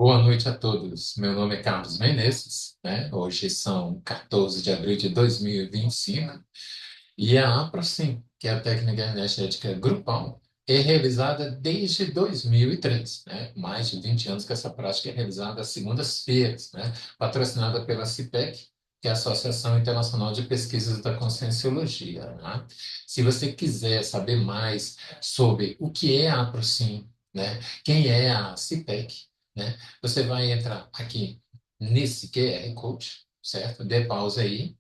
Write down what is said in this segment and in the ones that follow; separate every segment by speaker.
Speaker 1: Boa noite a todos. Meu nome é Carlos Menezes, né? Hoje são 14 de abril de 2025 e a APROSIM, que é a técnica energética grupal, é realizada desde 2003, né? Mais de 20 anos que essa prática é realizada às segundas-feiras, né? Patrocinada pela CIPEC, que é a Associação Internacional de Pesquisas da Conscienciologia, né? Se você quiser saber mais sobre o que é a APROSIM, né? Quem é a CIPEC, né? Você vai entrar aqui nesse QR Code, certo? Dê pausa aí,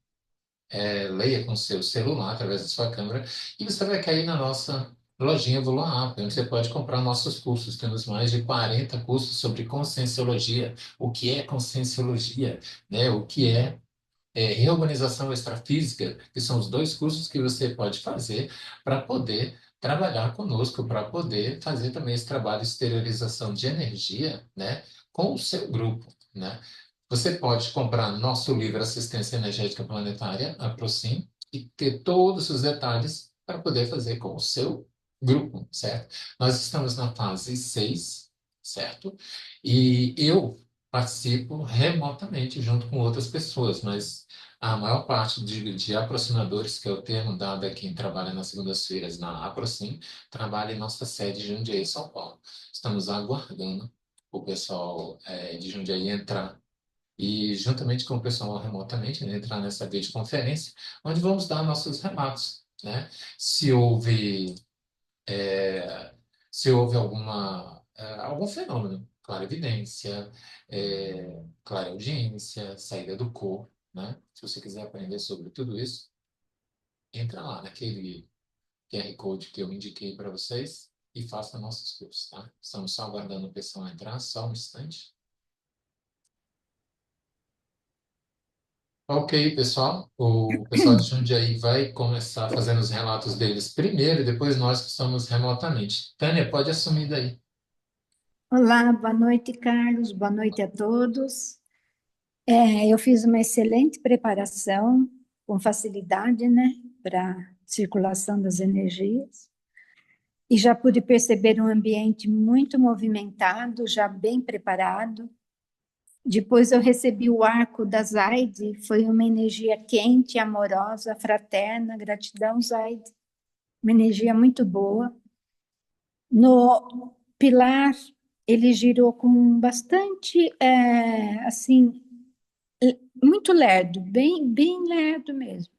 Speaker 1: leia com seu celular através da sua câmera e você vai cair na nossa lojinha Vola App, onde você pode comprar nossos cursos. Temos mais de 40 cursos sobre conscienciologia, o que é conscienciologia, né? O que é reorganização extrafísica, que são os dois cursos que você pode fazer para poder trabalhar conosco, para poder fazer também esse trabalho de exteriorização de energia, né, com o seu grupo, né? Você pode comprar nosso livro Assistência Energética Planetária, APROSIM, e ter todos os detalhes para poder fazer com o seu grupo, certo? Nós estamos na fase 6, certo? E eu participo remotamente junto com outras pessoas, mas a maior parte de aproximadores, que é o termo dado a quem trabalha nas segundas-feiras na Aproxim, trabalha em nossa sede em Jundiaí, São Paulo. Estamos aguardando o pessoal de Jundiaí entrar e, juntamente com o pessoal remotamente, né, entrar nessa videoconferência, onde vamos dar nossos relatos, né? Se houve se houve algum fenômeno, clarividência, clareaudiência, saída do corpo, né? Se você quiser aprender sobre tudo isso, entra lá naquele QR Code que eu indiquei para vocês e faça nossos cursos, tá? Estamos só aguardando o pessoal entrar, só um instante. Ok, pessoal. O pessoal de Jundiaí vai começar fazendo os relatos deles primeiro e depois nós que estamos remotamente. Tânia, pode assumir daí.
Speaker 2: Olá, boa noite, Carlos. Boa noite a todos. Eu fiz uma excelente preparação, com facilidade, né, para circulação das energias. E já pude perceber um ambiente muito movimentado, já bem preparado. Depois eu recebi o arco da Zaide, foi uma energia quente, amorosa, fraterna. Gratidão, Zaide. Uma energia muito boa. No pilar, ele girou com bastante, assim, muito lerdo, bem lerdo mesmo.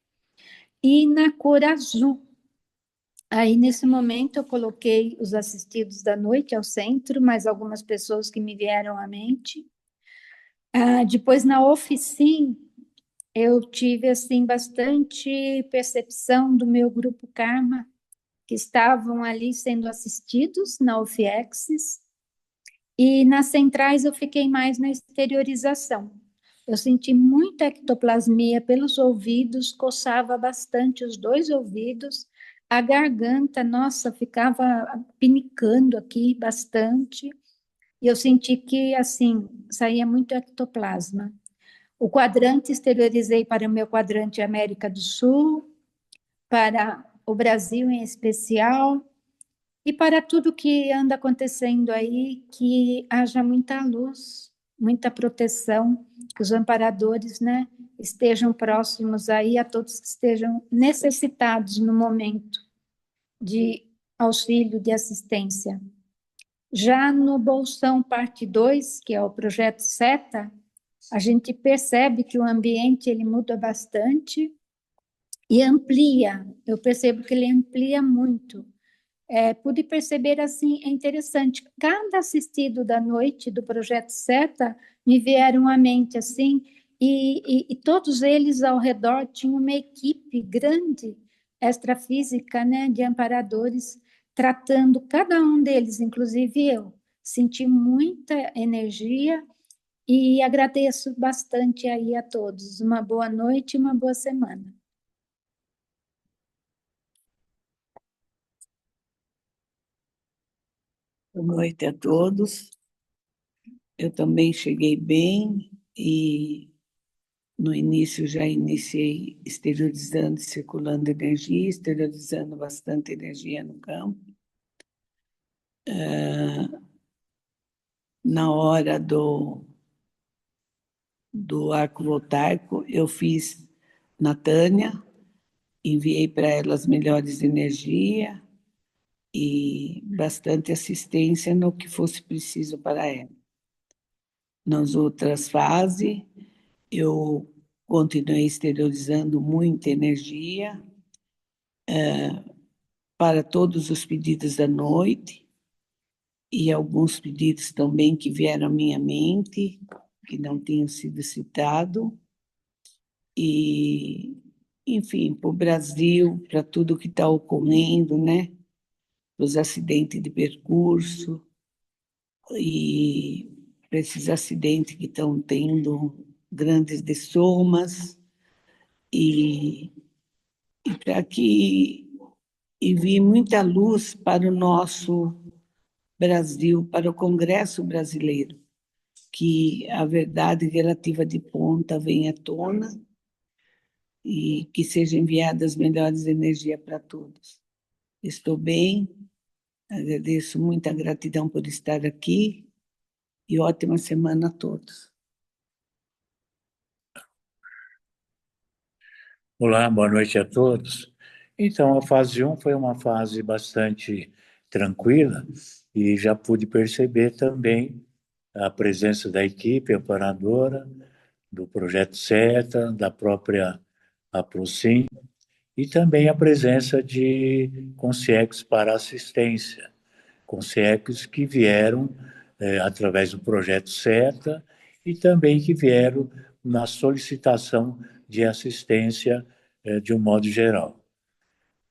Speaker 2: E na cor azul. Aí, nesse momento, eu coloquei os assistidos da noite ao centro, mais algumas pessoas que me vieram à mente. Depois, na oficina, eu tive, assim, bastante percepção do meu grupo Karma, que estavam ali sendo assistidos na OFIEXIS. E nas centrais eu fiquei mais na exteriorização. Eu senti muita ectoplasmia pelos ouvidos, coçava bastante os dois ouvidos, a garganta, nossa, ficava pinicando aqui bastante, e eu senti que, assim, saía muito ectoplasma. O quadrante exteriorizei para o meu quadrante América do Sul, para o Brasil em especial, e para tudo que anda acontecendo aí, que haja muita luz, muita proteção, que os amparadores, né, estejam próximos aí a todos que estejam necessitados no momento de auxílio, de assistência. Já no Bolsão Parte 2, que é o projeto SETA, a gente percebe que o ambiente ele muda bastante e amplia. Eu percebo que ele amplia muito. Pude perceber assim, é interessante, cada assistido da noite do Projeto Seta me vieram à mente assim, e todos eles ao redor tinham uma equipe grande, extrafísica, né, de amparadores, tratando cada um deles, inclusive eu. Senti muita energia e agradeço bastante aí a todos. Uma boa noite e uma boa semana.
Speaker 3: Boa noite a todos. Eu também cheguei bem e no início já iniciei exteriorizando, circulando energia, exteriorizando bastante energia no campo. na hora do arco voltaico, eu fiz na Tânia, enviei para ela as melhores energias e bastante assistência no que fosse preciso para ela. Nas outras fases, eu continuei exteriorizando muita energia para todos os pedidos da noite e alguns pedidos também que vieram à minha mente, que não tinham sido citados. E, enfim, para o Brasil, para tudo que está ocorrendo, né? Os acidentes de percurso e para esses acidentes que estão tendo grandes de somas e para que envie muita luz para o nosso Brasil, para o Congresso brasileiro, que a verdade relativa de ponta venha à tona e que sejam enviadas melhores energias para todos. Estou bem, agradeço muita gratidão por estar aqui e ótima semana a todos.
Speaker 4: Olá, boa noite a todos. Então, a fase 1 foi uma fase bastante tranquila e já pude perceber também a presença da equipe amparadora, do Projeto SETA, da própria APROCIM, e também a presença de consciex para assistência, consciex que vieram através do Projeto SETA e também que vieram na solicitação de assistência de um modo geral.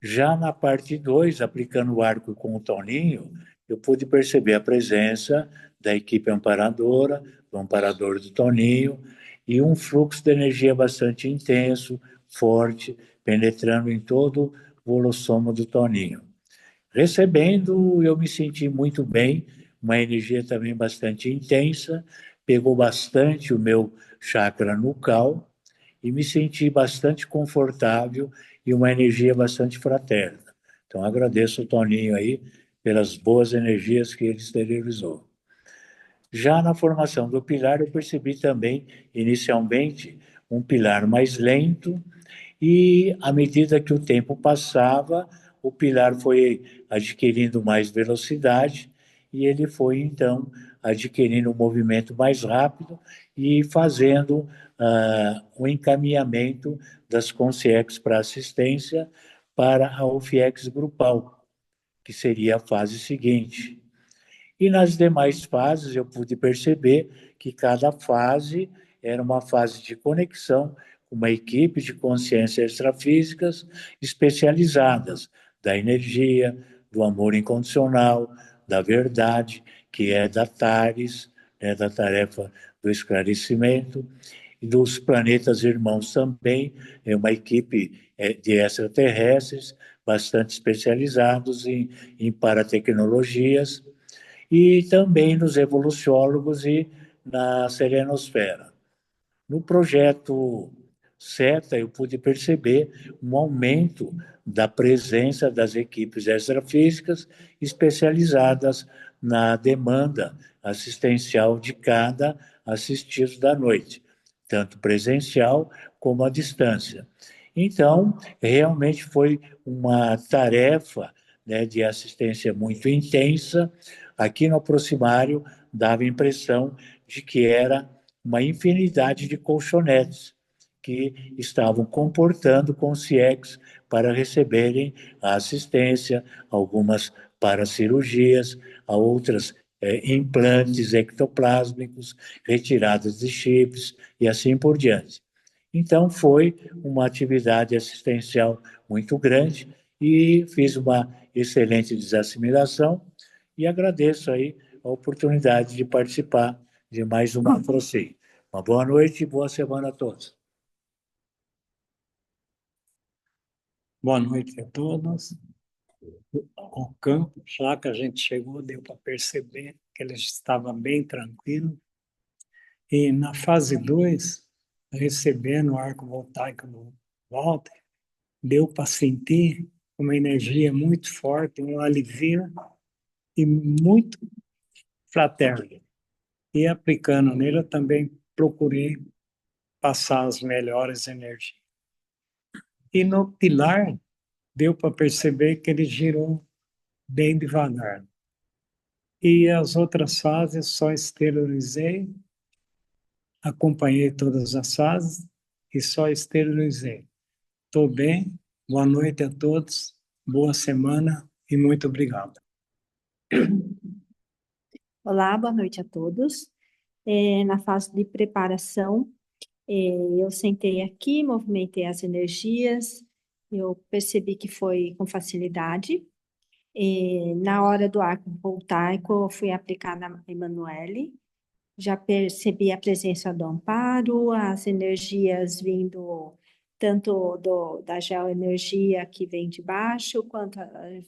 Speaker 4: Já na parte 2, aplicando o arco com o Toninho, eu pude perceber a presença da equipe amparadora, do amparador do Toninho, e um fluxo de energia bastante intenso, forte, penetrando em todo o holossomo do Toninho. Recebendo, eu me senti muito bem, uma energia também bastante intensa, pegou bastante o meu chakra nucal, e me senti bastante confortável e uma energia bastante fraterna. Então, agradeço o Toninho aí pelas boas energias que ele exteriorizou. Já na formação do pilar, eu percebi também, inicialmente, um pilar mais lento, e à medida que o tempo passava, o pilar foi adquirindo mais velocidade e ele foi, então, adquirindo um movimento mais rápido e fazendo o encaminhamento das consciex para assistência para a UFIEX grupal, que seria a fase seguinte. E nas demais fases eu pude perceber que cada fase era uma fase de conexão com uma equipe de consciência extrafísicas especializadas da energia, do amor incondicional, da verdade, que é da TARES, né, da tarefa do esclarecimento, e dos planetas irmãos também, é uma equipe de extraterrestres bastante especializados em paratecnologias, e também nos evoluciólogos e na serenosfera. No projeto SETA, eu pude perceber um aumento da presença das equipes extrafísicas especializadas na demanda assistencial de cada assistido da noite, tanto presencial como à distância. Então, realmente foi uma tarefa, né, de assistência muito intensa. Aqui no Aproximário, dava a impressão de que era uma infinidade de colchonetes que estavam comportando consciex para receberem a assistência, algumas para cirurgias, outras implantes ectoplásmicos, retiradas de chips e assim por diante. Então, foi uma atividade assistencial muito grande e fiz uma excelente desassimilação e agradeço aí a oportunidade de participar de mais uma AFROCI. Uma boa noite e boa semana a todos.
Speaker 5: Boa noite a todos. O campo, já que a gente chegou, deu para perceber que ele estava bem tranquilo. E na fase 2, recebendo o arco voltaico do Walter, deu para sentir uma energia muito forte, um alívio e muito fraterno. E aplicando nele, eu também procurei passar as melhores energias. E no pilar, deu para perceber que ele girou bem devagar. E as outras fases só exteriorizei, acompanhei todas as fases e só exteriorizei. Estou bem, boa noite a todos, boa semana e muito obrigado.
Speaker 6: Olá, boa noite a todos. Na fase de preparação, eu sentei aqui, movimentei as energias, eu percebi que foi com facilidade. Na hora do arco voltaico, eu fui aplicar na Emanuele, já percebi a presença do amparo, as energias vindo tanto da geoenergia que vem de baixo, quanto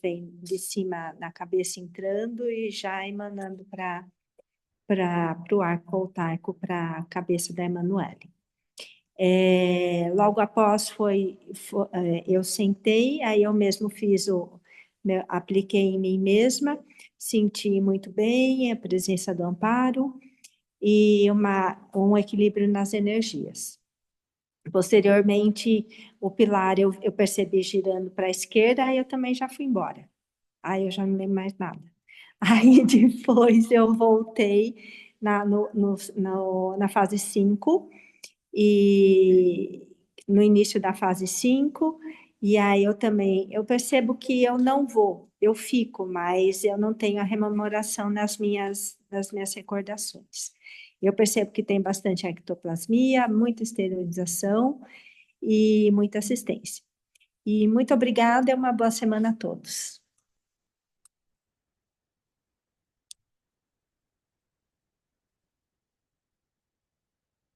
Speaker 6: vem de cima na cabeça entrando e já emanando para o arco voltaico, para a cabeça da Emanuele. Logo após eu sentei, aí eu mesmo apliquei em mim mesma, senti muito bem a presença do amparo e um equilíbrio nas energias. Posteriormente, o pilar eu percebi girando para a esquerda, aí eu também já fui embora. Aí eu já não lembro mais nada. Aí depois eu voltei na fase 5, e no início da fase 5, e aí eu percebo que eu não vou, eu fico, mas eu não tenho a rememoração nas minhas recordações. Eu percebo que tem bastante ectoplasmia, muita esterilização e muita assistência. E muito obrigada e uma boa semana a todos.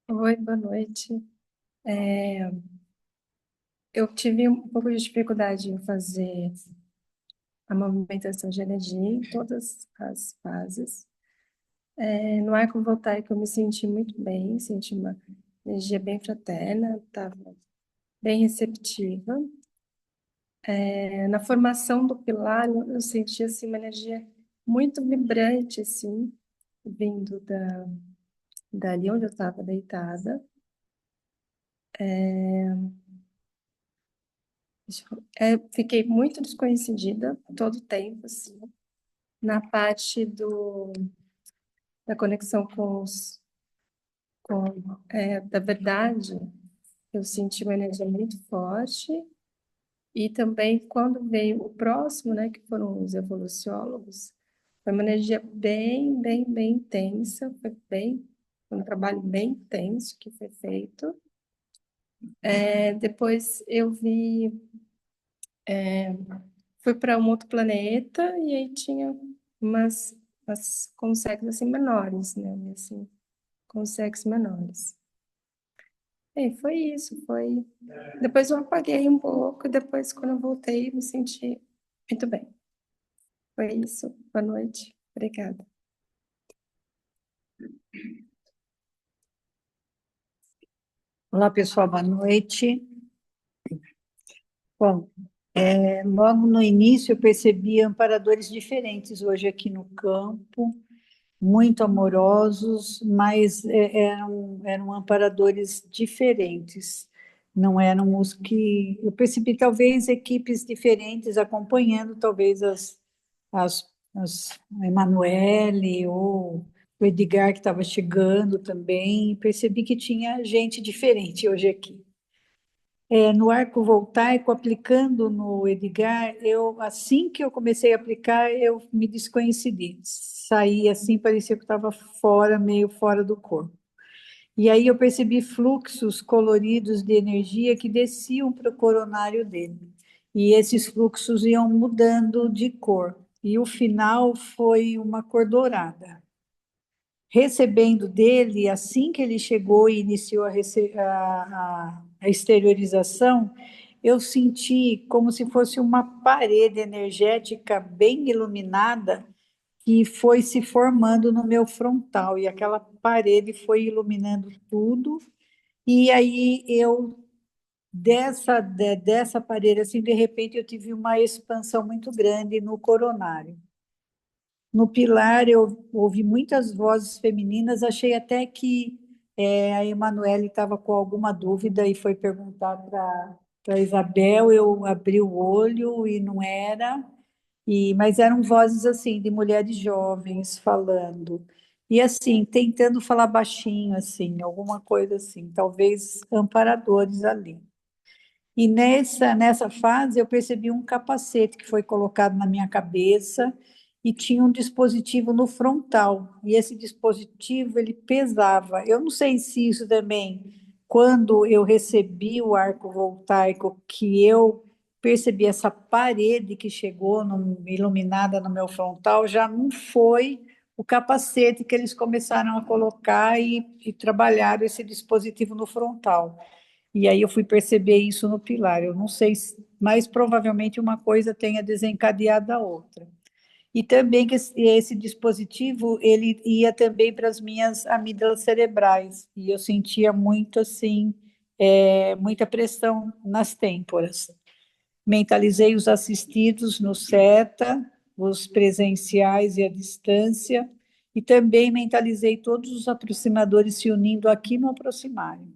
Speaker 7: Oi, boa noite. Eu tive um pouco de dificuldade em fazer a movimentação de energia em todas as fases. No arco voltaico eu me senti muito bem, senti uma energia bem fraterna, estava bem receptiva. Na formação do pilar eu senti assim, uma energia muito vibrante, assim, vindo dali onde eu estava deitada. Fiquei muito desconhecida todo o tempo, assim, na parte da conexão da verdade. Eu senti uma energia muito forte, e também quando veio o próximo, né, que foram os evoluciólogos, foi uma energia bem, bem, bem intensa, foi um trabalho bem intenso que foi feito. Depois eu fui para um outro planeta, e aí tinha umas consegues assim menores, né, assim, consegues menores. Foi isso, foi. Depois eu apaguei um pouco, e depois, quando eu voltei, me senti muito bem. Foi isso. Boa noite. Obrigada.
Speaker 2: Olá, pessoal, boa noite. Bom, logo no início eu percebi amparadores diferentes hoje aqui no campo, muito amorosos, mas eram amparadores diferentes. Não eram os que... Eu percebi talvez equipes diferentes acompanhando, talvez a Emanuele ou o Edgar, que estava chegando também. Percebi que tinha gente diferente hoje aqui. No arco voltaico, aplicando no Edgar, assim que eu comecei a aplicar, eu me desconheci. Saí assim, parecia que estava fora, meio fora do corpo. E aí eu percebi fluxos coloridos de energia que desciam para o coronário dele. E esses fluxos iam mudando de cor. E o final foi uma cor dourada. Recebendo dele, assim que ele chegou e iniciou a exteriorização, eu senti como se fosse uma parede energética bem iluminada que foi se formando no meu frontal, e aquela parede foi iluminando tudo, e aí dessa parede, assim, de repente, eu tive uma expansão muito grande no coronário. No Pilar, eu ouvi muitas vozes femininas, achei até que a Emanuele estava com alguma dúvida e foi perguntar para Isabel, eu abri o olho e não era, mas eram vozes assim, de mulheres jovens falando. E assim, tentando falar baixinho, assim, alguma coisa assim, talvez amparadores ali. E nessa fase eu percebi um capacete que foi colocado na minha cabeça e tinha um dispositivo no frontal. E esse dispositivo ele pesava. Eu não sei se isso também, quando eu recebi o arco voltaico, que eu percebi essa parede que chegou iluminada no meu frontal, já não foi o capacete que eles começaram a colocar e trabalhar esse dispositivo no frontal. E aí eu fui perceber isso no Pilar. Eu não sei, mas provavelmente uma coisa tenha desencadeado a outra. E também que esse dispositivo, ele ia também para as minhas amígdalas cerebrais. E eu sentia muito, assim, muita pressão nas têmporas. Mentalizei os assistidos no SETA, os presenciais e à distância, e também mentalizei todos os aproximadores se unindo aqui no Aproximário.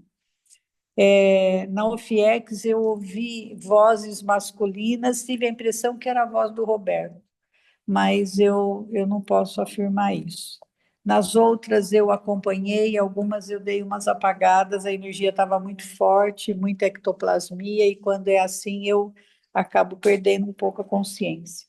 Speaker 2: Na UFIEX eu ouvi vozes masculinas, tive a impressão que era a voz do Roberto, mas eu não posso afirmar isso. Nas outras eu acompanhei, algumas eu dei umas apagadas, a energia estava muito forte, muita ectoplasmia, e quando é assim eu acabo perdendo um pouco a consciência.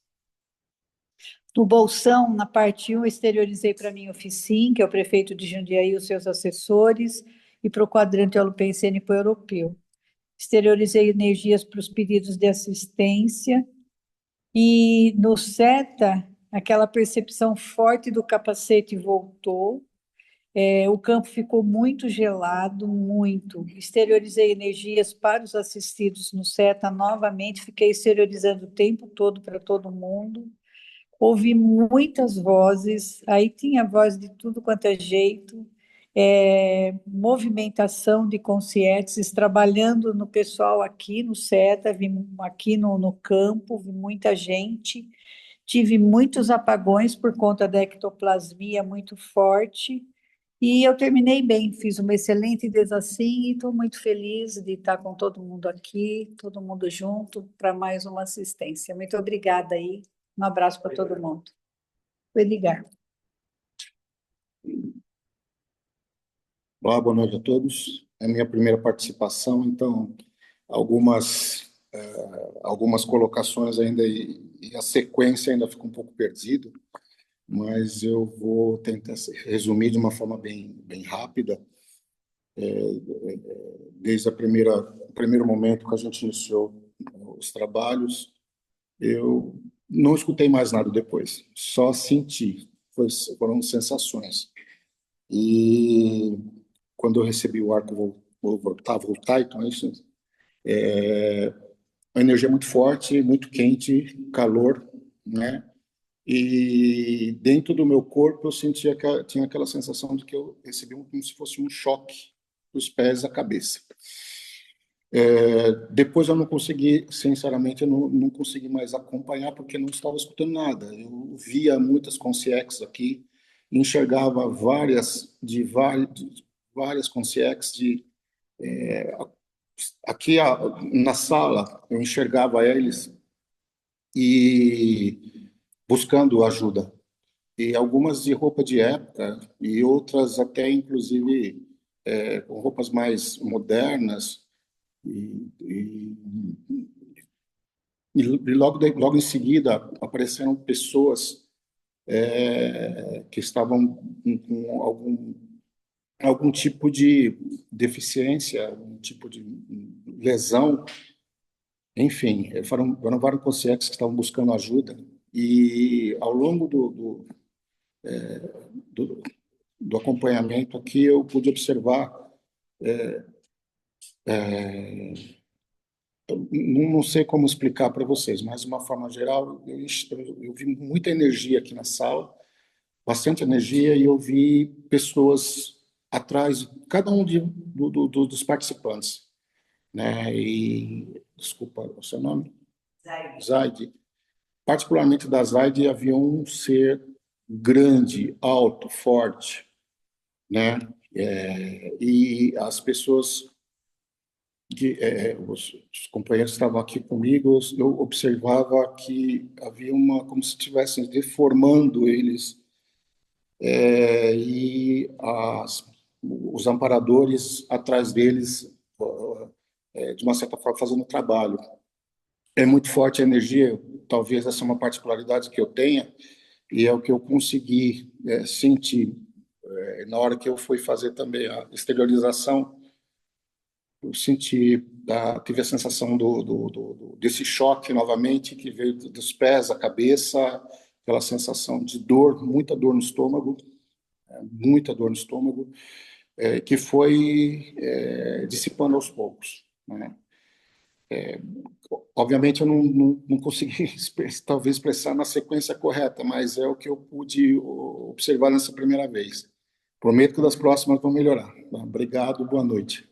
Speaker 2: No Bolsão, na parte 1, exteriorizei para mim o FICIM, que é o prefeito de Jundiaí, os seus assessores, e para o quadrante holopensênico europeu. Exteriorizei energias para os pedidos de assistência, e no SETA, aquela percepção forte do capacete voltou, o campo ficou muito gelado, muito. Exteriorizei energias para os assistidos no SETA novamente, fiquei exteriorizando o tempo todo para todo mundo. Ouvi muitas vozes, aí tinha voz de tudo quanto é jeito, movimentação de consciências, trabalhando no pessoal aqui no SETA, vi aqui no campo, vi muita gente, tive muitos apagões por conta da ectoplasmia muito forte, e eu terminei bem, fiz uma excelente desassim e estou muito feliz de estar com todo mundo aqui, todo mundo junto, para mais uma assistência. Muito obrigada aí, um abraço para todo mundo. Vou ligar.
Speaker 8: Olá, boa noite a todos. É a minha primeira participação, então algumas colocações ainda e a sequência ainda fica um pouco perdido, mas eu vou tentar resumir de uma forma bem rápida. Desde o primeiro momento que a gente iniciou os trabalhos, eu não escutei mais nada depois, só senti, foram sensações. E quando eu recebi o arco voltaico, isso, a energia muito forte, muito quente, calor, né? E dentro do meu corpo eu sentia que tinha aquela sensação de que eu recebi como se fosse um choque dos pés à cabeça. Depois eu não consegui, sinceramente, eu não consegui mais acompanhar porque não estava escutando nada. Eu via muitas consciências aqui, enxergava várias consciências aqui na sala, eu enxergava eles e buscando ajuda. E algumas de roupa de época e outras até, inclusive, com roupas mais modernas. E logo em seguida apareceram pessoas que estavam com algum tipo de deficiência, algum tipo de lesão, enfim, foram vários conscientes que estavam buscando ajuda, e ao longo do acompanhamento aqui eu pude observar, não sei como explicar para vocês, mas de uma forma geral, eu vi muita energia aqui na sala, bastante energia, e eu vi pessoas atrás de cada um dos participantes, né? E desculpa o seu nome? Zaide. Particularmente da Zaide, havia um ser grande, alto, forte, né? E as pessoas, os companheiros que estavam aqui comigo, eu observava que havia como se estivessem deformando eles, e os amparadores atrás deles, de uma certa forma, fazendo o trabalho. É muito forte a energia, talvez essa é uma particularidade que eu tenha, e é o que eu consegui sentir. Na hora que eu fui fazer também a exteriorização, eu senti, tive a sensação desse choque novamente, que veio dos pés à cabeça, aquela sensação de dor, muita dor no estômago, muita dor no estômago, que foi dissipando aos poucos, né? Obviamente eu não consegui talvez expressar na sequência correta, mas é o que eu pude observar nessa primeira vez. Prometo que das próximas vão melhorar. Obrigado, boa noite.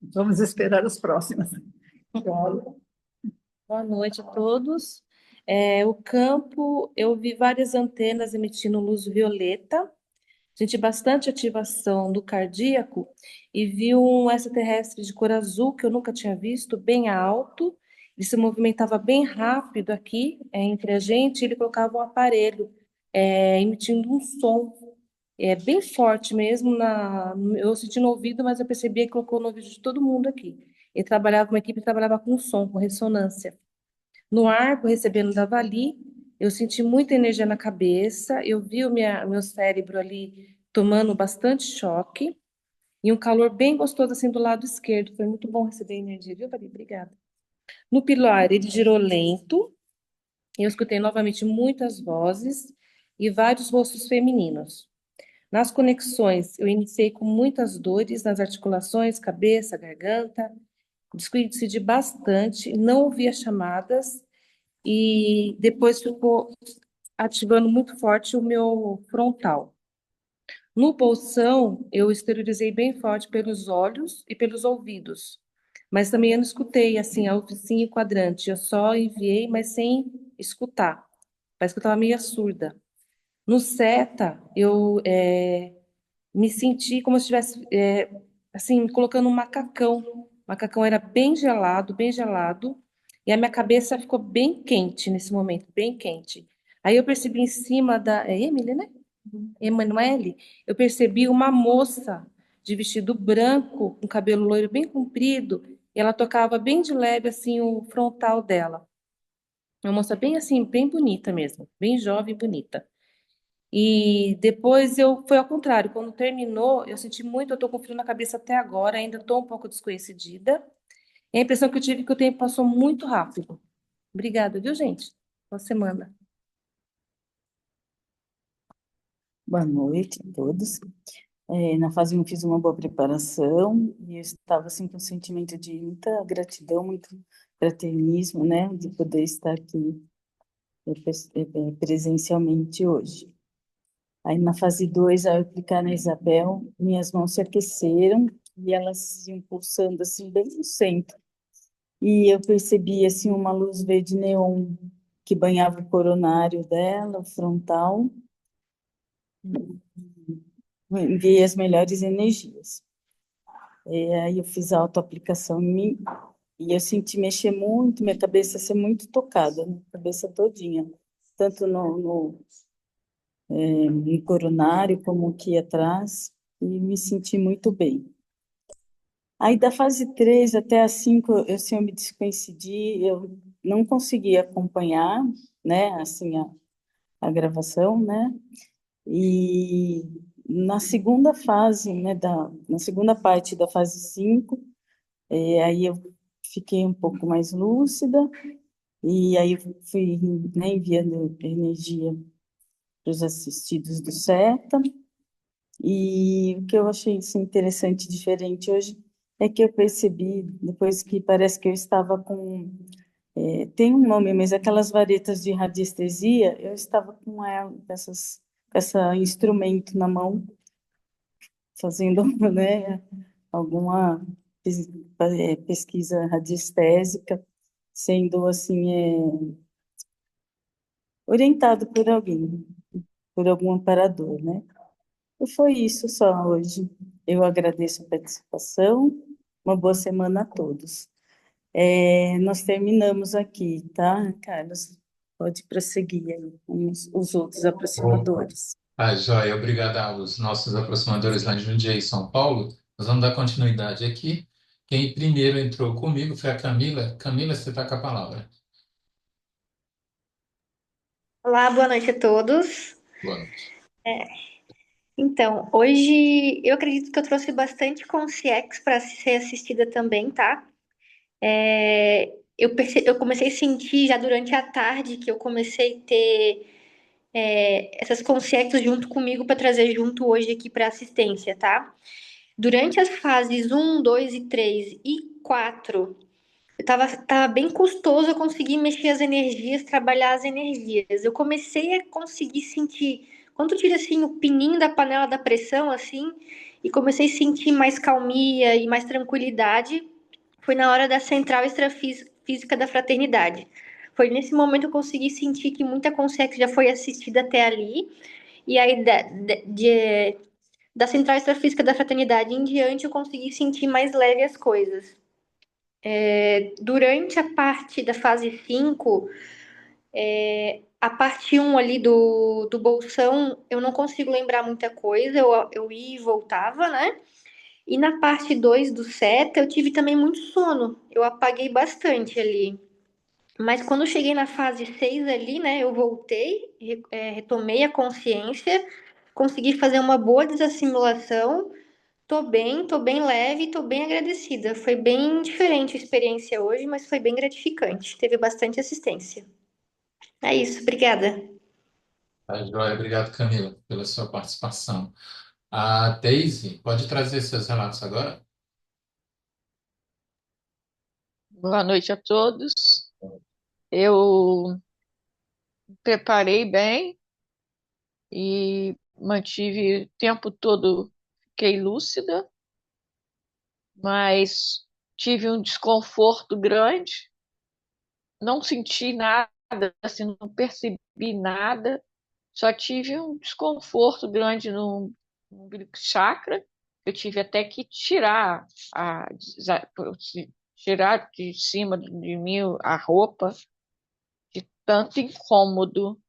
Speaker 9: Vamos esperar as próximas.
Speaker 10: Boa noite a todos. O campo, eu vi várias antenas emitindo luz violeta, senti bastante ativação do cardíaco e vi um extraterrestre de cor azul que eu nunca tinha visto, bem alto. Ele se movimentava bem rápido aqui, entre a gente, e ele colocava um aparelho emitindo um som bem forte mesmo. Eu senti no ouvido, mas eu percebi que colocou no ouvido de todo mundo aqui. Ele trabalhava, uma equipe que trabalhava com som, com ressonância. No arco, recebendo da Vali, eu senti muita energia na cabeça, eu vi o meu cérebro ali tomando bastante choque e um calor bem gostoso assim do lado esquerdo. Foi muito bom receber energia, viu, Vali? Obrigada. No pilar, ele girou lento, eu escutei novamente muitas vozes e vários rostos femininos. Nas conexões, eu iniciei com muitas dores nas articulações, cabeça, garganta, decidi bastante, não ouvia chamadas e depois ficou ativando muito forte o meu frontal. No bolsão, eu exteriorizei bem forte pelos olhos e pelos ouvidos, mas também eu não escutei assim a oficina e quadrante, eu só enviei, mas sem escutar. Parece que eu estava meio surda. No seta, eu me senti como se estivesse assim, me colocando um macacão. O macacão era bem gelado, e a minha cabeça ficou bem quente nesse momento, bem quente. Aí eu percebi em cima da. É Emily, né? Emanuele, eu percebi uma moça de vestido branco, com cabelo loiro bem comprido, e ela tocava bem de leve assim o frontal dela. Uma moça bem assim, bem bonita mesmo, bem jovem e bonita. E depois foi ao contrário, quando terminou, eu senti muito, eu tô com frio na cabeça até agora, ainda tô um pouco desconhecida. E a impressão que eu tive é que o tempo passou muito rápido. Obrigada, viu, gente? Boa semana.
Speaker 3: Boa noite a todos. Na fase 1 fiz uma boa preparação e eu estava assim com um sentimento de muita gratidão, muito fraternismo, né, de poder estar aqui presencialmente hoje. Aí na fase 2, ao aplicar na Isabel, minhas mãos se aqueceram e elas iam pulsando assim bem no centro. E eu percebi assim uma luz verde neon que banhava o coronário dela, o frontal. Enviei as melhores energias. Aí eu fiz a autoaplicação em mim e eu senti mexer muito, minha cabeça ser muito tocada, minha cabeça todinha, tanto no coronário como aqui atrás, e me senti muito bem. Aí da fase 3 até a 5, eu me descoincidi, eu não consegui acompanhar, né, assim, a gravação, né, e na segunda fase, né, na segunda parte da fase 5, aí eu fiquei um pouco mais lúcida, e aí eu fui, né, enviando energia para os assistidos do SETA, e o que eu achei assim, interessante e diferente hoje é que eu percebi, depois que parece que eu estava com... tem um nome, mas aquelas varetas de radiestesia, eu estava com esse instrumento na mão, fazendo, né, alguma pesquisa radiestésica, sendo assim, orientado por alguém, por algum amparador, né? E foi isso só hoje. Eu agradeço a participação. Uma boa semana a todos. Nós terminamos aqui, tá, Carlos? Pode prosseguir aí com os outros
Speaker 1: Opa.
Speaker 3: aproximadores.
Speaker 1: Joia, obrigado aos nossos aproximadores lá de Jundiaí, São Paulo. Nós vamos dar continuidade aqui. Quem primeiro entrou comigo foi a Camila. Camila, você está com a palavra.
Speaker 11: Olá, boa noite a todos.
Speaker 1: Boa noite.
Speaker 11: Então, hoje eu acredito que eu trouxe bastante consciência para ser assistida também, tá? Eu comecei a sentir já durante a tarde que eu comecei a ter essas consciências junto comigo para trazer junto hoje aqui para assistência, tá? Durante as fases 1, 2 e 3 e 4, tava bem custoso eu conseguir mexer as energias, trabalhar as energias. Eu comecei a conseguir sentir, quando tira assim o pininho da panela da pressão, assim, e comecei a sentir mais calmia e mais tranquilidade, foi na hora da central extrafísica da fraternidade. Foi nesse momento que eu consegui sentir que muita consciência já foi assistida até ali, e aí da central extrafísica da fraternidade em diante eu consegui sentir mais leve as coisas. Durante a parte da fase 5, a parte 1 ali do bolsão, eu não consigo lembrar muita coisa, eu ia e voltava, né? E na parte 2 do seta, eu tive também muito sono, eu apaguei bastante ali. Mas quando eu cheguei na fase 6 ali, né, eu voltei, retomei a consciência, consegui fazer uma boa desassimilação. Tô bem leve, tô bem agradecida. Foi bem diferente a experiência hoje, mas foi bem gratificante. Teve bastante assistência. É isso, obrigada.
Speaker 1: Joia, obrigado, Camila, pela sua participação. A Daisy, pode trazer seus relatos agora?
Speaker 12: Boa noite a todos. Eu preparei bem e mantive o tempo todo, fiquei lúcida, mas tive um desconforto grande, não senti nada, assim, não percebi nada, só tive um desconforto grande no umbilical chakra. Eu tive até que tirar tirar de cima de mim a roupa, de tanto incômodo.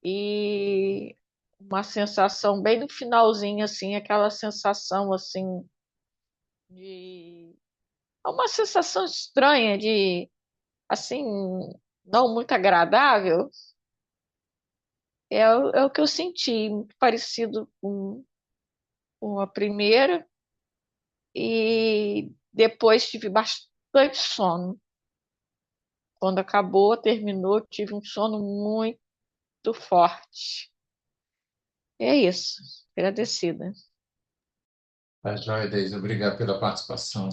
Speaker 12: E uma sensação bem no finalzinho, assim, aquela sensação assim de. Uma sensação estranha de, assim, não muito agradável. É o que eu senti, muito parecido com a primeira, e depois tive bastante sono. Quando acabou, terminou, tive um sono muito forte. É isso, agradecida.
Speaker 1: Joia, Daisy, obrigado pela participação.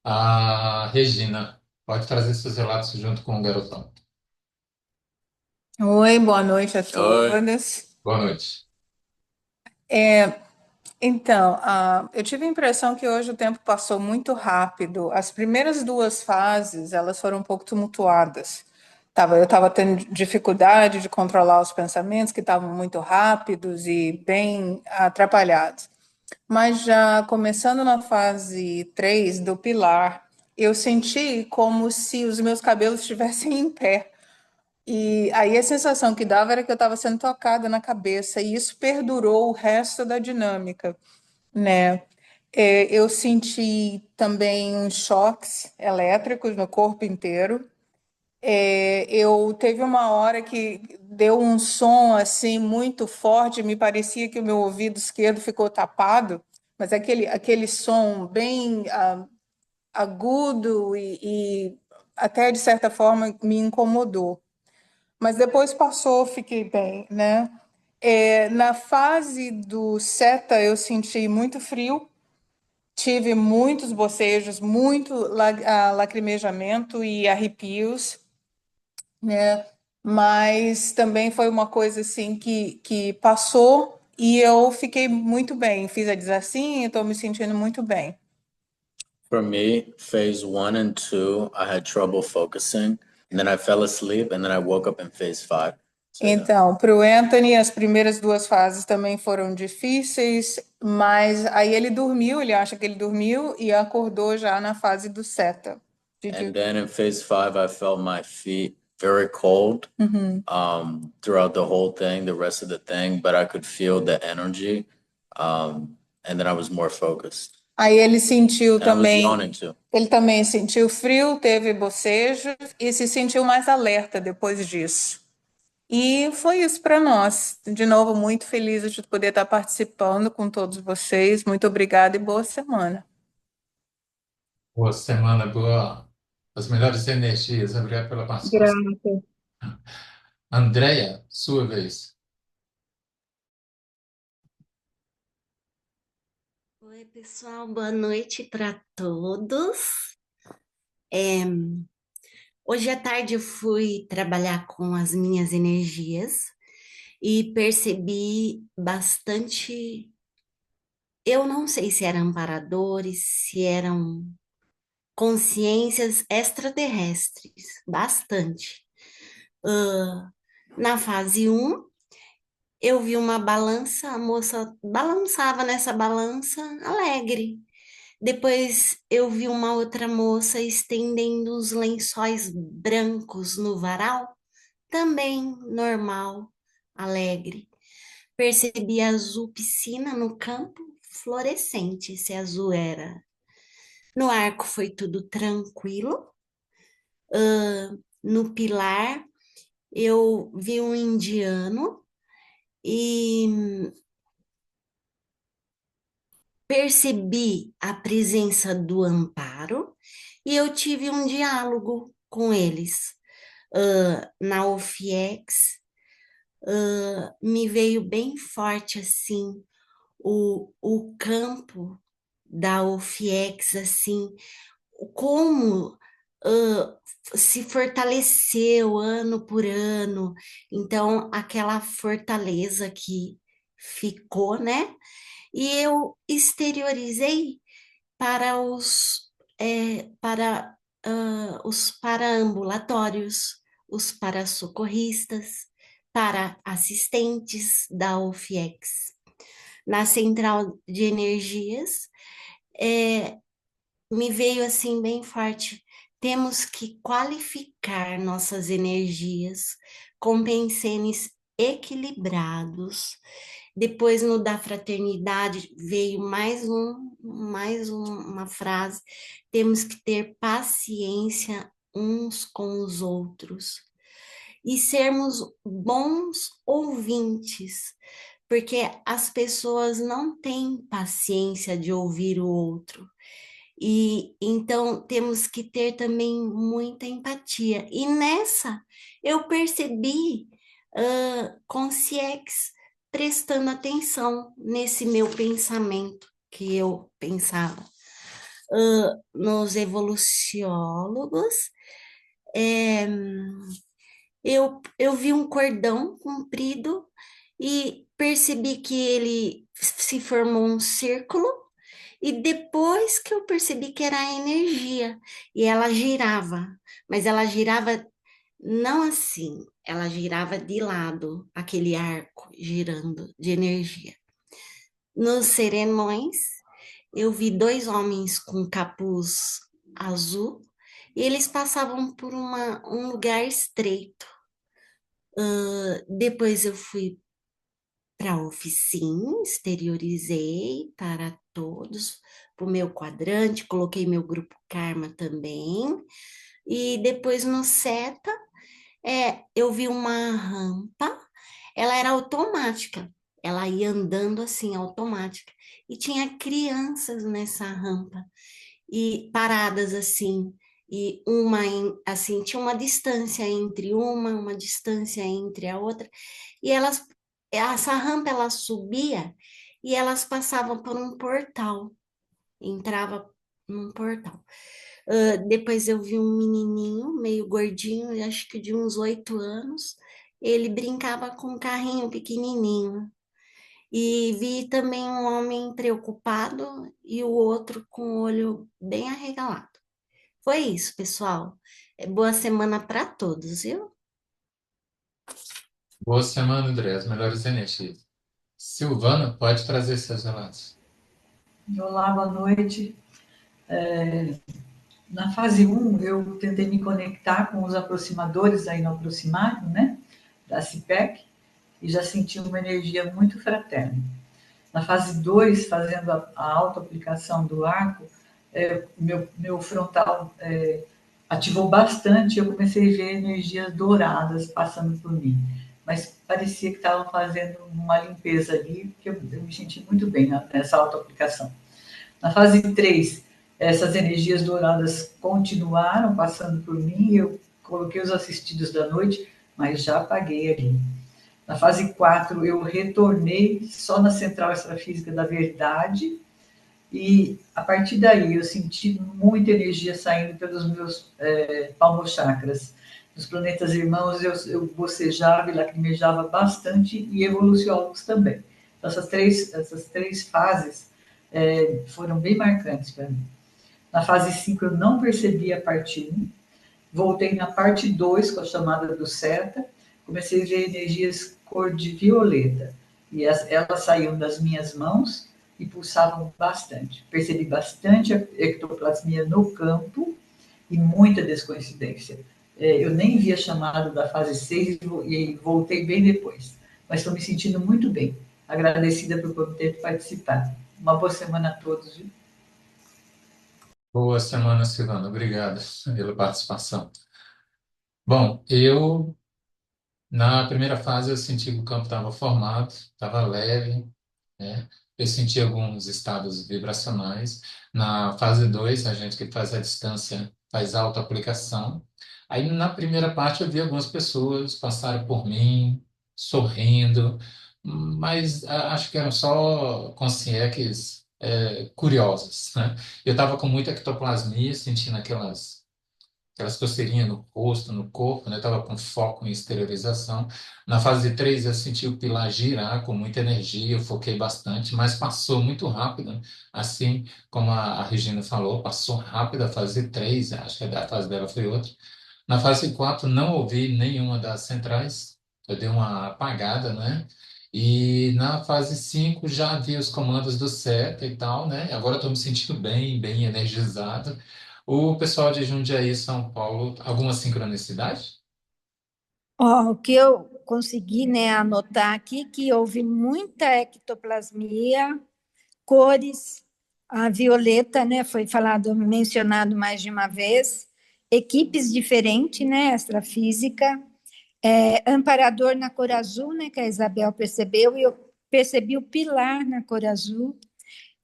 Speaker 1: A Regina, pode trazer seus relatos junto com o garotão.
Speaker 13: Oi, boa noite a
Speaker 1: Oi.
Speaker 13: todas.
Speaker 1: Boa noite.
Speaker 13: Então, eu tive a impressão que hoje o tempo passou muito rápido. As primeiras duas fases, elas foram um pouco tumultuadas. Eu estava tendo dificuldade de controlar os pensamentos, que estavam muito rápidos e bem atrapalhados. Mas já começando na fase 3 do pilar, eu senti como se os meus cabelos estivessem em pé. E aí a sensação que dava era que eu estava sendo tocada na cabeça, e isso perdurou o resto da dinâmica, né? Eu senti também uns choques elétricos no corpo inteiro. Eu teve uma hora que deu um som assim muito forte, me parecia que o meu ouvido esquerdo ficou tapado, mas aquele som bem agudo e até de certa forma me incomodou. Mas depois passou, fiquei bem, né? Na fase do seta, eu senti muito frio, tive muitos bocejos, muito lacrimejamento e arrepios, né? Mas também foi uma coisa assim que passou e eu fiquei muito bem. Fiz a desassím e estou me sentindo muito bem.
Speaker 14: For me, phase 1 and 2, I had trouble focusing, and then I fell asleep, and then I woke up in phase 5. Say that.
Speaker 13: Então, para o Anthony, as primeiras duas fases também foram difíceis, mas aí ele dormiu, ele acha que ele dormiu e acordou já na fase do Theta.
Speaker 14: And then in phase 5, I felt my feet very cold
Speaker 13: Uhum.
Speaker 14: Throughout the whole thing, the rest of the thing, but I could feel the energy. And then I was more focused.
Speaker 13: Aí ele sentiu
Speaker 14: And I was
Speaker 13: também,
Speaker 14: yawning too.
Speaker 13: ele também sentiu frio, teve bocejos e se sentiu mais alerta depois disso. E foi isso para nós. De novo, muito feliz de poder estar participando com todos vocês. Muito obrigada e boa semana.
Speaker 1: Boa semana, boa. As melhores energias. Obrigado pela participação.
Speaker 6: Grata.
Speaker 1: Andréia, sua vez.
Speaker 15: Oi, pessoal, boa noite para todos. Hoje à tarde eu fui trabalhar com as minhas energias e percebi bastante. Eu não sei se eram amparadores, se eram consciências extraterrestres, bastante. Na fase 1, eu vi uma balança, a moça balançava nessa balança alegre. Depois eu vi uma outra moça estendendo os lençóis brancos no varal, também normal, alegre. Percebi azul piscina no campo, fluorescente, esse azul era. No arco foi tudo tranquilo. No pilar eu vi um indiano e percebi a presença do amparo e eu tive um diálogo com eles. Na OFIEX, me veio bem forte assim o campo da OFIEX, assim, como se fortaleceu ano por ano. Então, aquela fortaleza que ficou, né? E eu exteriorizei para os paraambulatórios, os parasocorristas, para assistentes da OFIEX. Na central de energias, me veio assim bem forte. Temos que qualificar nossas energias com pensenes equilibrados. Depois, no da fraternidade, veio mais uma frase: temos que ter paciência uns com os outros e sermos bons ouvintes, porque as pessoas não têm paciência de ouvir o outro. E então temos que ter também muita empatia. E nessa eu percebi consciex prestando atenção nesse meu pensamento que eu pensava. Nos evoluciólogos, eu vi um cordão comprido e percebi que ele se formou um círculo, e depois que eu percebi que era a energia, e ela girava, mas ela girava não assim, ela girava de lado, aquele arco girando de energia. Nos serenões, eu vi 2 homens com capuz azul, e eles passavam por um lugar estreito. Depois eu fui para a oficina, exteriorizei para todos, para o meu quadrante, coloquei meu grupo Karma também. E depois no Seta, eu vi uma rampa, ela era automática, ela ia andando assim, automática. E tinha crianças nessa rampa, e paradas assim, e assim, tinha uma distância entre uma distância entre a outra, e essa rampa ela subia e elas passavam por um portal, entrava num portal. Depois eu vi um menininho meio gordinho, acho que de uns 8 anos, ele brincava com um carrinho pequenininho. E vi também um homem preocupado e o outro com o olho bem arregalado. Foi isso, pessoal. Boa semana para todos, viu?
Speaker 1: Boa semana, André. As melhores energias. Silvana, pode trazer seus relatos.
Speaker 9: Olá, boa noite. Na fase um, eu tentei me conectar com os aproximadores aí no aproximário, né, da CIPEC, e já senti uma energia muito fraterna. Na fase 2, fazendo a autoaplicação do arco, meu frontal ativou bastante e eu comecei a ver energias douradas passando por mim. Mas parecia que estava fazendo uma limpeza ali, que eu me senti muito bem nessa autoaplicação. Na fase 3, essas energias douradas continuaram passando por mim, eu coloquei os assistidos da noite, mas já apaguei ali. Na fase 4, eu retornei só na central extrafísica da verdade, e a partir daí eu senti muita energia saindo pelos meus palmochakras. Nos planetas irmãos eu bocejava e lacrimejava bastante e evoluciólogos também. Então, essas três fases foram bem marcantes para mim. Na fase 5 eu não percebi a parte 1, voltei na parte 2 com a chamada do Seta, comecei a ver energias cor de violeta, e elas saíam das minhas mãos e pulsavam bastante. Percebi bastante ectoplasmia no campo e muita descoincidência. Eu nem vi a chamada da fase 6 e voltei bem depois, mas estou me sentindo muito bem, agradecida por ter participado. Uma boa semana a todos, viu?
Speaker 1: Boa semana, Silvana. Obrigado pela participação. Bom, na primeira fase, eu senti que o campo estava formado, estava leve, né? Eu senti alguns estados vibracionais. Na fase 2, a gente que faz a distância faz autoaplicação. Aí, na primeira parte, eu vi algumas pessoas passarem por mim, sorrindo, mas acho que eram só conscientes, curiosos, né? Eu estava com muita ectoplasmia, sentindo aquelas coceirinhas no rosto, no corpo, né? Eu estava com foco em exteriorização. Na fase 3 eu senti o pilar girar com muita energia, eu foquei bastante, mas passou muito rápido, né? Assim como a Regina falou, passou rápido a fase 3, acho que a fase dela foi outra. Na fase 4 não ouvi nenhuma das centrais, eu dei uma apagada, né? E na fase 5 já vi os comandos do SETA e tal, né? Agora estou me sentindo bem, bem energizado. O pessoal de Jundiaí, São Paulo, alguma sincronicidade?
Speaker 2: Ó, o que eu consegui, né, anotar aqui, que houve muita ectoplasmia, cores, a violeta, né, foi falado, mencionado mais de uma vez, equipes diferentes, né, extrafísica, amparador na cor azul, né, que a Isabel percebeu, e eu percebi o pilar na cor azul.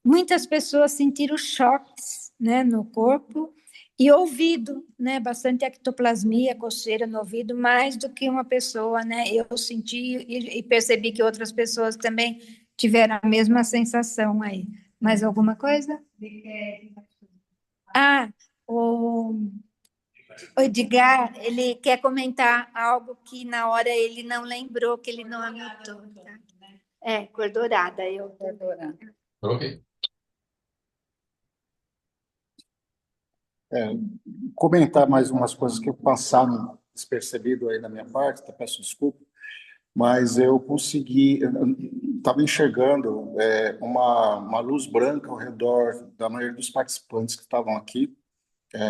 Speaker 2: Muitas pessoas sentiram choques, né, no corpo, e ouvido, né, bastante ectoplasmia, coceira no ouvido, mais do que uma pessoa, né, eu senti e percebi que outras pessoas também tiveram a mesma sensação aí. Mais alguma coisa? Ah, o Edgar, ele quer comentar algo que na hora ele não lembrou, que ele não anotou. Tá? Cor dourada. Cor dourada.
Speaker 1: Ok.
Speaker 8: Comentar mais umas coisas que passaram despercebido aí na minha parte, tá? Peço desculpa, mas eu consegui, estava enxergando uma luz branca ao redor da maioria dos participantes que estavam aqui,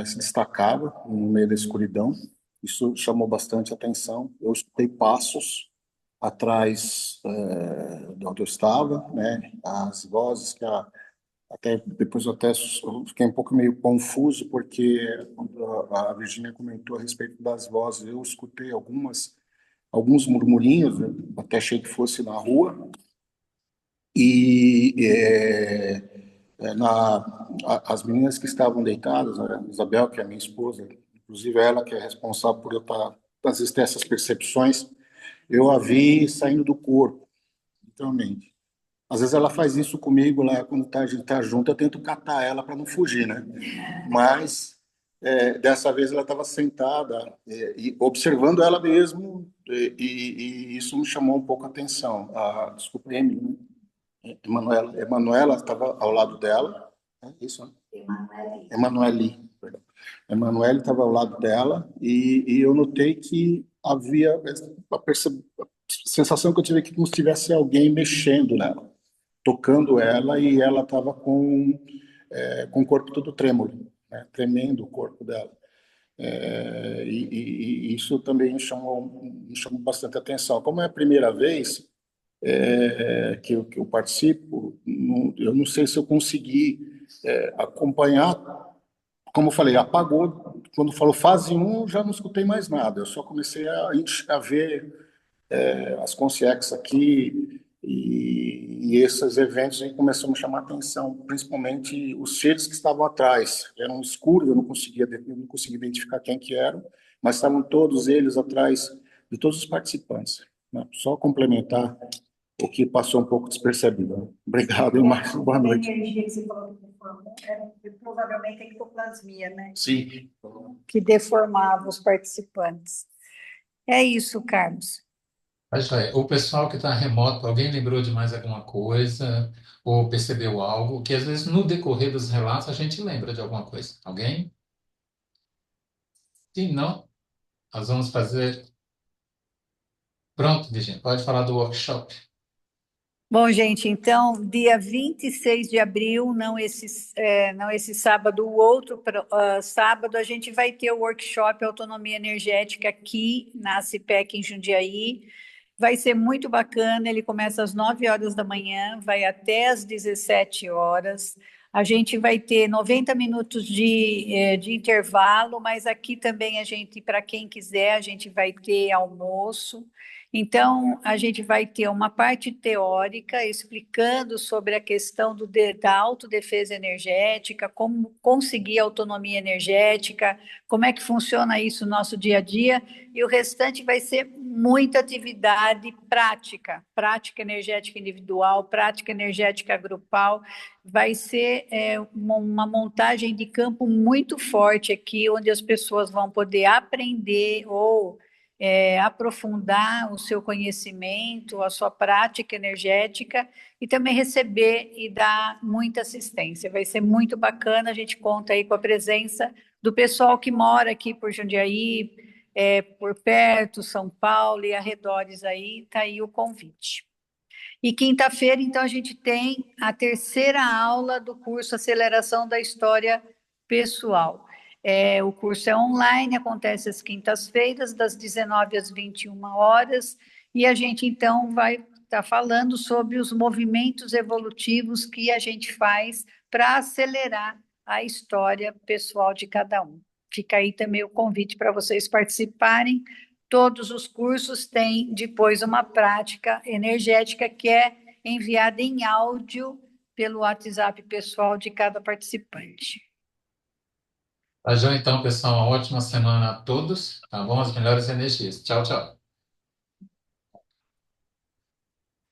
Speaker 8: se destacava no meio da escuridão. Isso chamou bastante atenção. Eu escutei passos atrás de onde eu estava, né? As vozes que até depois eu até fiquei um pouco meio confuso, porque quando a Virginia comentou a respeito das vozes, eu escutei alguns murmurinhos, eu até achei que fosse na rua, e as meninas que estavam deitadas, a Isabel, que é minha esposa, inclusive ela que é responsável por eu às vezes ter essas percepções, eu a vi saindo do corpo, literalmente. Às vezes ela faz isso comigo lá, quando a gente tá junto, eu tento catar ela para não fugir, né? Mas dessa vez ela estava sentada e observando ela mesmo, e isso me chamou um pouco a atenção. Desculpa, Emily, né? Emanuela estava ao lado dela, é isso, né? Emanuele, perdão. Emanuele estava ao lado dela, e eu notei que havia sensação que eu tive que como se tivesse alguém mexendo nela, tocando ela, e ela estava com o corpo todo trêmulo, né? Tremendo o corpo dela. E isso também me chamou bastante atenção. Como é a primeira vez que eu participo, eu não sei se eu consegui acompanhar. Como eu falei, apagou. Quando falou fase 1, eu já não escutei mais nada. Eu só comecei a ver as consciências aqui, e esses eventos aí começaram a me chamar a atenção, principalmente os seres que estavam atrás. Eram escuros, eu não conseguia identificar quem que eram, mas estavam todos eles atrás de todos os participantes, né? Só complementar o que passou um pouco despercebido, né? Obrigado, e mais boa
Speaker 2: A
Speaker 8: noite.
Speaker 2: energia que você falou que deformou era provavelmente a ectoplasmia, né?
Speaker 8: Sim.
Speaker 2: Que deformava os participantes. É isso, Carlos.
Speaker 1: Mas, o pessoal que está remoto, alguém lembrou de mais alguma coisa ou percebeu algo que às vezes no decorrer dos relatos a gente lembra de alguma coisa? Alguém? Se não, nós vamos fazer. Pronto, Virginia, pode falar do workshop.
Speaker 2: Bom, gente, então, dia 26 de abril, não esse sábado, o outro sábado, a gente vai ter o workshop Autonomia Energética aqui na CIPEC em Jundiaí. Vai ser muito bacana, ele começa às 9 horas da manhã, vai até às 17 horas. A gente vai ter 90 minutos de intervalo, mas aqui também para quem quiser, a gente vai ter almoço. Então, a gente vai ter uma parte teórica explicando sobre a questão da autodefesa energética, como conseguir autonomia energética, como é que funciona isso no nosso dia a dia, e o restante vai ser muita atividade prática, prática energética individual, prática energética grupal. Vai ser uma montagem de campo muito forte aqui, onde as pessoas vão poder aprender ou aprofundar o seu conhecimento, a sua prática energética, e também receber e dar muita assistência. Vai ser muito bacana, a gente conta aí com a presença do pessoal que mora aqui por Jundiaí, por perto, São Paulo e arredores aí, está aí o convite. E quinta-feira, então, a gente tem a terceira aula do curso Aceleração da História Pessoal. O curso é online, acontece às quintas-feiras, das 19 às 21 horas, e a gente, então, vai estar falando sobre os movimentos evolutivos que a gente faz para acelerar a história pessoal de cada um. Fica aí também o convite para vocês participarem. Todos os cursos têm depois uma prática energética que é enviada em áudio pelo WhatsApp pessoal de cada participante.
Speaker 1: Tá, João, então, pessoal, uma ótima semana a todos, tá bom? As melhores energias. Tchau, tchau.